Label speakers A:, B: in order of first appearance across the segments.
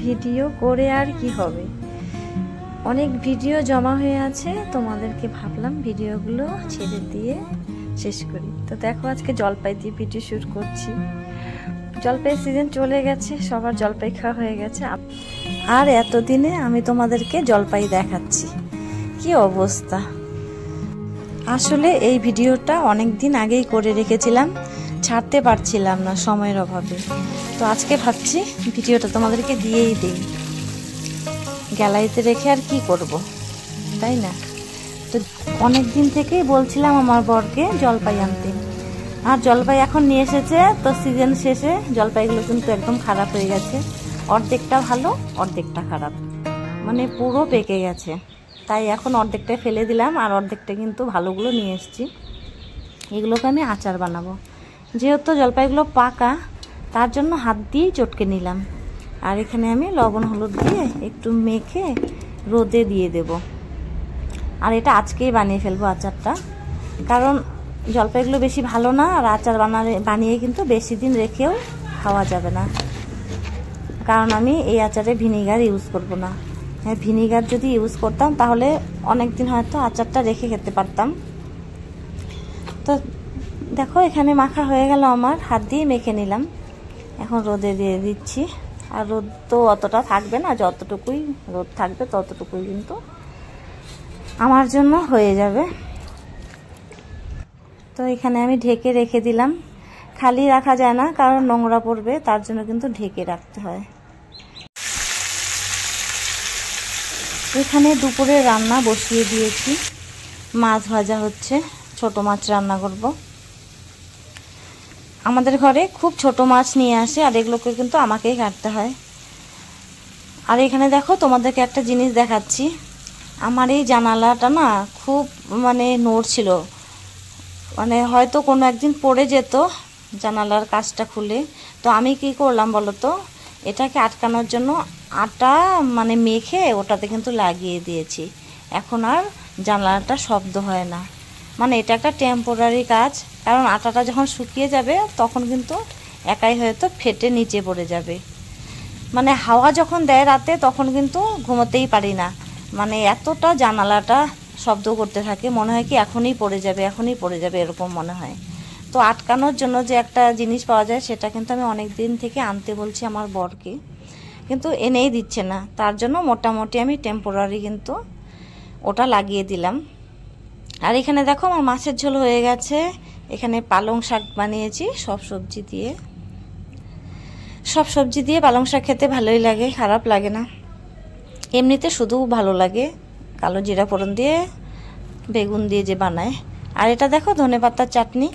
A: Video করে আর কি হবে, অনেক ভিডিও জমা হয়ে আছে, তোমাদেরকে ভাবলাম ভিডিওগুলো ছেড়ে দিয়ে শেষ করি। তো দেখো আজকে জলপাই দিয়ে ভিডিও শুট করছি। জলপাই সিজন চলে গেছে, সবার জলপাই খাওয়া হয়ে গেছে, আর এতদিনে আমি তোমাদেরকে জলপাই দেখাচ্ছি। কি অবস্থা! আসলে এই ভিডিওটা অনেক দিন আগেই করে রেখেছিলাম, ছাড়তে পারছিলাম না সময়ের অভাবে। তো আজকে ভাবছি ভিডিওটা তোমাদেরকে দিয়েই দিই, গ্যালারিতে রেখে আর কি করব, তাই না? তো অনেক দিন থেকেই বলছিলাম আমার বরকে জলপাই আনতে, আর জলপাই এখন নিয়ে এসেছে। তো সিজন শেষে জলপাইগুলো কিন্তু একদম খারাপ হয়ে গেছে, অর্ধেকটা ভালো অর্ধেকটা খারাপ, মানে পুরো পেকে গেছে। তাই এখন অর্ধেকটা ফেলে দিলাম, আর অর্ধেকটা কিন্তু ভালোগুলো নিয়ে এসেছি। এগুলোকে আমি আচার বানাবো। যেহেতু জলপাইগুলো পাকা, তার জন্য হাত দিয়েই চটকে নিলাম। আর এখানে আমি লবণ হলুদ দিয়ে একটু মেখে রোদে দিয়ে দেব। আর এটা আজকেই বানিয়ে ফেলবো আচারটা, কারণ জলপাইগুলো বেশি ভালো না, আর আচার বানিয়ে কিন্তু বেশি দিন রেখেও খাওয়া যাবে না, কারণ আমি এই আচারে ভিনিগার ইউজ করব না। হ্যাঁ, ভিনিগার যদি ইউজ করতাম তাহলে অনেক দিন হয়তো আচারটা রেখে খেতে পারতাম। তো দেখো এখানে মাখা হয়ে গেল আমার, হাত দিয়ে মেখে নিলাম। এখন রোদে দিয়ে দিচ্ছি, আর রোদ তো অতটা থাকবে না, যতটুকুই রোদ থাকবে ততটুকুই কিন্তু আমার জন্য হয়ে যাবে। তো এখানে আমি ঢেকে রেখে দিলাম, খালি রাখা যায় না কারণ নোংরা পড়বে, তার জন্য কিন্তু ঢেকে রাখতে হয়। এখানে দুপুরে রান্না বসিয়ে দিয়েছি, মাছ ভাজা হচ্ছে, ছোট মাছ রান্না করব। আমাদের ঘরে খুব ছোট মাছ নিয়ে আসে, আর এগুলোকে কিন্তু আমাকেই কাটতে হয়। আর এখানে দেখো তোমাদেরকে একটা জিনিস দেখাচ্ছি, আমার এই জানালাটা না খুব মানে নড়ছিল, মানে হয়তো কোনো একদিন পড়ে যেত জানালার কাঁচটা খুলে। তো আমি কি করলাম বলো তো, এটাকে আটকানোর জন্য আটা মানে মেখে ওটাতে কিন্তু লাগিয়ে দিয়েছি। এখন আর জানালাটা শব্দ হয় না, মানে এটা একটা টেম্পোরারি কাজ, কারণ আটাটা যখন শুকিয়ে যাবে তখন কিন্তু একাই হয়তো ফেটে নিচে পড়ে যাবে। মানে হাওয়া যখন দেয় রাতে তখন কিন্তু ঘুমোতেই পারি না, মানে এতটা জানালাটা শব্দ করতে থাকে, মনে হয় কি এখনই পড়ে যাবে এখনই পড়ে যাবে এরকম মনে হয়। তো আটকানোর জন্য যে একটা জিনিস পাওয়া যায়, সেটা কিন্তু আমি অনেক দিন থেকে আনতে বলছি আমার বরকে, কিন্তু এনেই দিচ্ছে না। তার জন্য মোটামুটি আমি টেম্পোরারি কিন্তু ওটা লাগিয়ে দিলাম। আর এখানে দেখো আমার মাছের ঝোল হয়ে গেছে, এখানে পালং শাক বানিয়েছি সব সবজি দিয়ে। পালং শাক খেতে ভালোই লাগে, খারাপ লাগে না, এমনিতে শুধু ভালো লাগে, কালো জিরা ফোড়ন দিয়ে বেগুন দিয়ে যে বানায়। আর এটা দেখো ধনেপাতার চাটনি,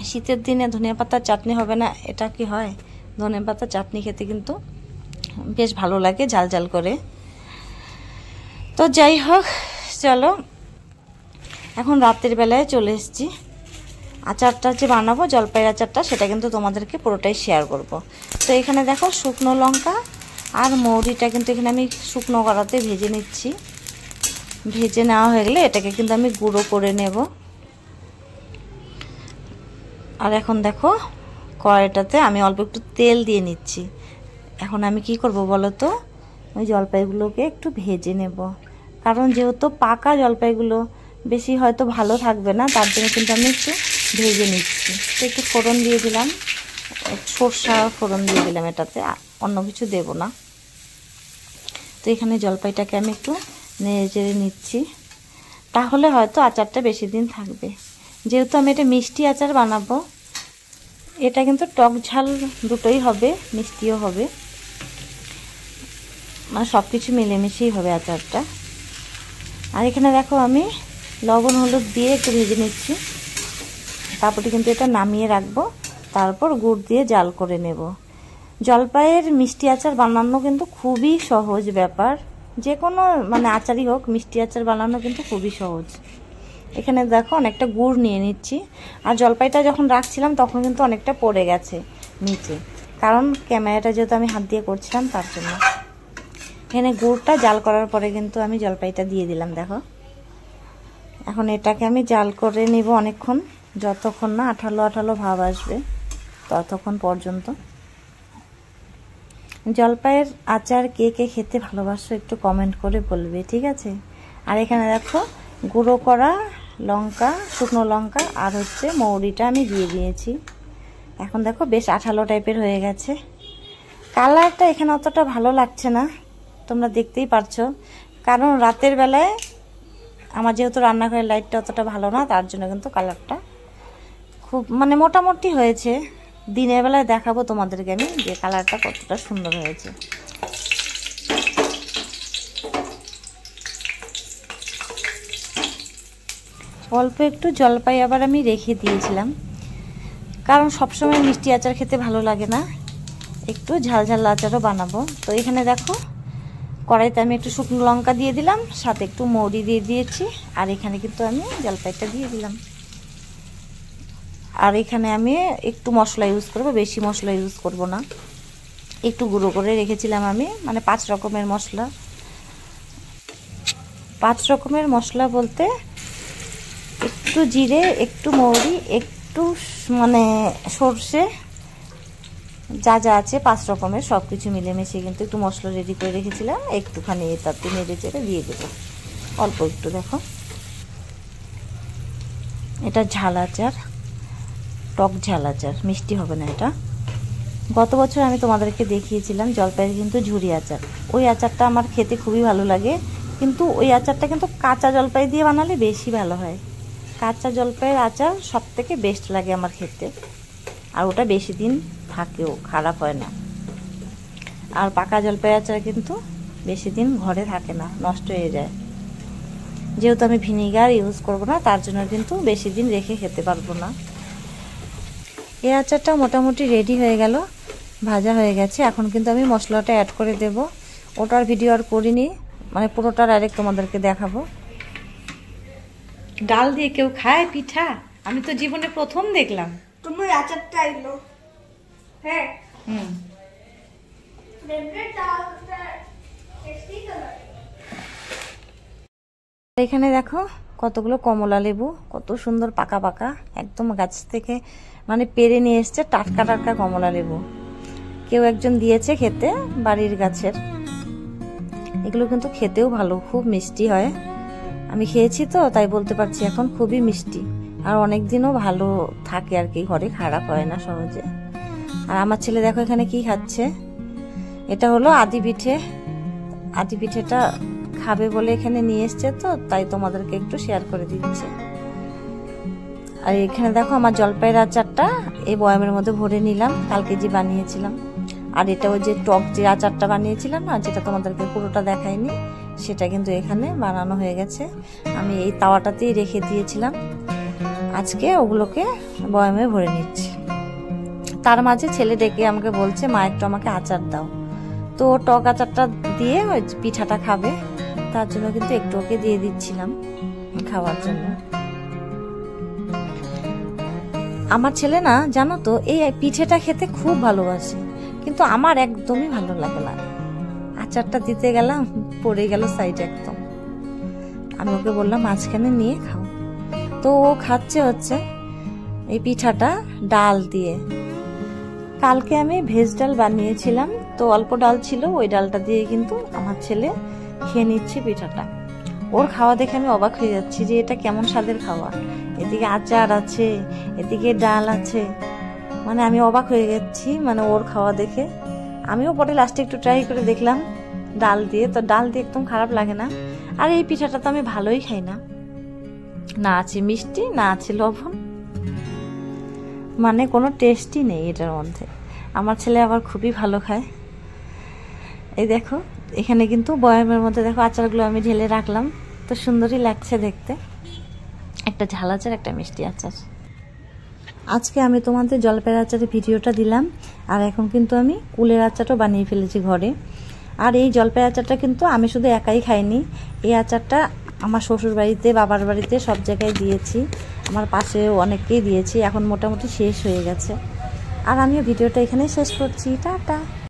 A: শীতের দিনে ধনেপাতার চাটনি হবে না, এটা কি হয়? ধনেপাতার চাটনি খেতে কিন্তু বেশ ভালো লাগে, ঝাল ঝাল করে। তো যাই হোক, চলো এখন রাতের বেলায় চলে এসেছি। আচারটা যে বানাবো জলপাইয়ের আচারটা, সেটা কিন্তু তোমাদেরকে পুরোটাই শেয়ার করব। তো এখানে দেখো শুকনো লঙ্কা আর মৌরিটা কিন্তু এখানে আমি শুকনো কড়াতে ভেজে নিচ্ছি। ভেজে নেওয়া হয়ে গেলে এটাকে কিন্তু আমি গুঁড়ো করে নেব। আর এখন দেখো কড়াইটাতে আমি অল্প একটু তেল দিয়ে নিচ্ছি। এখন আমি কি করব বলো তো, ওই জলপাইগুলোকে একটু ভেজে নেব, কারণ যেহেতু পাকা জলপাইগুলো বেশি হয়তো ভালো থাকবে না, তার জন্য কিন্তু আমি একটু ভেজে নিচ্ছি। তো একটু ফোড়ন দিয়ে দিলাম, সরষা ফোড়ন দিয়ে দিলাম, এটাতে অন্য কিছু দেব না। তো এখানে জলপাইটাকে আমি একটু নেড়ে চেড়ে নিচ্ছি, তাহলে হয়তো আচারটা বেশি দিন থাকবে। যেহেতু আমি এটা মিষ্টি আচার বানাবো, এটা কিন্তু টক ঝাল দুটোই হবে, মিষ্টিও হবে, মানে সব কিছু মিলেমিশেই হবে আচারটা। আর এখানে দেখো আমি লবণ হলুদ দিয়ে একটু ভেজে নিচ্ছি, তারপরে কিন্তু এটা নামিয়ে রাখবো, তারপর গুড় দিয়ে জাল করে নেব। জলপাইয়ের মিষ্টি আচার বানানো কিন্তু খুবই সহজ ব্যাপার, যে কোনো মানে আচারই হোক, মিষ্টি আচার বানানো কিন্তু খুবই সহজ। এখানে দেখো অনেকটা গুড় নিয়ে নিচ্ছি, আর জলপাইটা যখন রাখছিলাম তখন কিন্তু অনেকটা পড়ে গেছে নিচে, কারণ ক্যামেরাটা যেহেতু আমি হাত দিয়ে করছিলাম তার জন্য। এখানে গুড়টা জাল করার পরে কিন্তু আমি জলপাইটা দিয়ে দিলাম। দেখো এখন এটাকে আমি জাল করে নিব অনেকক্ষণ, যতক্ষণ না আঠালো আঠালো ভাব আসবে ততক্ষণ পর্যন্ত। জলপাইয়ের আচার কে কে খেতে ভালোবাসো একটু কমেন্ট করে বলবে, ঠিক আছে। আর এখানে দেখো গুঁড়ো করা লঙ্কা, শুকনো লঙ্কা আর হচ্ছে মৌরিটা আমি দিয়ে দিয়েছি। এখন দেখো বেশ আঠালো টাইপের হয়ে গেছে। কালারটা এখানে অতটা ভালো লাগছে না, তোমরা দেখতেই পারছো, কারণ রাতের বেলায় আমার যেহেতু রান্নাঘরের লাইটটা অতটা ভালো না, তার জন্য কিন্তু কালারটা খুব মানে মোটামুটি হয়েছে। দিনের বেলায় দেখাবো তোমাদেরকে আমি যে কালারটা কতটা সুন্দর হয়েছে। অল্প একটু জলপাই আবার আমি রেখে দিয়েছিলাম, কারণ সবসময় মিষ্টি আচার খেতে ভালো লাগে না, একটু ঝাল ঝাল আচারও বানাবো। তো এখানে দেখো কড়াইতে আমি একটু শুকনো লঙ্কা দিয়ে দিলাম, সাথে একটু মৌরি দিয়ে দিয়েছি, আর এখানে কিন্তু আমি জলপাইটা দিয়ে দিলাম। আর এখানে আমি একটু মশলা ইউজ করব, বেশি মশলা ইউজ করব না, একটু গুঁড়ো করে রেখেছিলাম আমি, মানে 5 রকমের মশলা। 5 রকমের মশলা বলতে একটু জিরে, একটু মৌরি, একটু মানে সর্ষে, যা যা আছে 5 রকমের সব কিছু মিলেমিশে কিন্তু একটু মশলা রেডি করে রেখেছিলাম। একটুখানি এটাতে নেড়ে চেড়ে দিয়ে দেবো অল্প একটু। দেখো এটা ঝাল আচার, টক ঝাল আচার, মিষ্টি হবে না এটা। গত বছর আমি তোমাদেরকে দেখিয়েছিলাম জলপাইয়ের কিন্তু ঝুরি আচার, ওই আচারটা আমার খেতে খুবই ভালো লাগে, কিন্তু ওই আচারটা কিন্তু কাঁচা জলপাই দিয়ে বানালে বেশি ভালো হয়। কাঁচা জলপাইয়ের আচার সব থেকে বেস্ট লাগে আমার খেতে, আর ওটা বেশি দিন থাকেও, খারাপ হয় না। আর পাকা জলপাইয়ের আচার কিন্তু বেশি দিন ঘরে থাকে না, নষ্ট হয়ে যায়। যেহেতু আমি ভিনিগার ইউজ করব না, তার জন্য কিন্তু বেশি দিন রেখে খেতে পারবো না। এই আচারটা মোটামুটি রেডি হয়ে গেল, ভাজা হয়ে গেছে। এখন কিন্তু আমি মশলাটা অ্যাড করে দেব, ওটার ভিডিও আর করিনি, মানে পুরোটা ডাইরেক্ট তোমাদেরকে দেখাবো। ডাল দিয়ে কেউ খায় পিঠা? আমি তো জীবনে প্রথম দেখলাম।
B: তুমি আচারটা এলো, হ্যাঁ
A: এখানে দেখো কতগুলো কমলা লেবু, কত সুন্দর পাকা পাকা, একদম গাছ থেকে মানে পেরে নিয়ে এসছে টাটকা টাটকা কমলা লেবু। কেউ একজন দিয়েছে খেতে, বাড়ির গাছের। এগুলো কিন্তু খেতেও ভালো, খুব মিষ্টি হয়। আমি খেয়েছি তো তাই বলতে পারছি, এখন খুবই মিষ্টি, আর অনেক দিনও ভালো থাকে আর কি, ঘরে খারাপ হয় না সহজে। আর আমার ছেলে দেখো এখানে কি খাচ্ছে, এটা হলো আদি পিঠে। আদি পিঠেটা খাবে বলে এখানে নিয়ে এসছে, তো তাই তোমাদেরকে একটু শেয়ার করে দিচ্ছি। আর এখানে দেখো আমার জলপাইয়ের আচারটা এই বয়ামের মধ্যে ভরে নিলাম, কালকে যে বানিয়েছিলাম। আর এটা ওই যে টক যে আচারটা বানিয়েছিলাম না, যেটা তোমাদেরকে পুরোটা দেখাইনি, সেটা কিন্তু এখানে বানানো হয়ে গেছে। আমি এই তাওয়াটাতেই রেখে দিয়েছিলাম, আজকে ওগুলোকে বয়ামে ভরে নিচ্ছি। তার মাঝে ছেলে ডেকে আমাকে বলছে, মা একটু আমাকে আচার দাও। তো টক আচারটা দিয়ে ওই পিঠাটা খাবে, তার জন্য কিন্তু একটু ওকে দিয়ে দিচ্ছিলাম খাওয়ার জন্য। আমার ছেলে না জানো তো এই পিঠেটা খেতে খুব ভালোবাসে, কিন্তু আমার একদমই ভালো লাগে না। আচারটা দিতে গেলাম, পড়ে গেল সাইড একদম। আমি ওকে বললাম মাঝখানে নিয়ে খাও, তো ও খাচ্ছে হচ্ছে এই পিঠাটা ডাল দিয়ে। কালকে আমি ভেজ ডাল বানিয়েছিলাম, তো অল্প ডাল ছিল, ওই ডালটা দিয়ে কিন্তু আমার ছেলে খেয়ে নিচ্ছে পিঠাটা। ওর খাওয়া দেখে আমি অবাক হয়ে যাচ্ছি যে এটা কেমন স্বাদের খাওয়া, এদিকে আচার আছে, এদিকে ডাল আছে, মানে আমি অবাক হয়ে যাচ্ছি মানে ওর খাওয়া দেখে। আমিও পরে লাস্টে একটু ট্রাই করে দেখলাম ডাল দিয়ে, তো ডাল দিয়ে একদম খারাপ লাগে না। আর এই পিঠাটা তো আমি ভালোই খাই না, না আছে মিষ্টি না আছে লবণ, মানে কোনো টেস্টই নেই এটার মধ্যে। আমার ছেলে আবার খুবই ভালো খায়। এই দেখো এখানে কিন্তু বয়ামের মধ্যে দেখো আচারগুলো আমি ঢেলে রাখলাম, তো সুন্দরই লাগছে দেখতে, একটা ঝাল আচার একটা মিষ্টি আচার। আজকে আমি তোমাদের জলপাইয়ের আচারের ভিডিওটা দিলাম, আর এখন কিন্তু আমি কুলের আচারও বানিয়ে ফেলেছি ঘরে। আর এই জলপাইয়ের আচারটা কিন্তু আমি শুধু একাই খাইনি, এই আচারটা আমার শ্বশুর বাড়িতে, বাবার বাড়িতে সব জায়গায় দিয়েছি, আমার পাশেও অনেককেই দিয়েছি। এখন মোটামুটি শেষ হয়ে গেছে। আর আমিও ভিডিওটা এখানেই শেষ করছি, টাটা।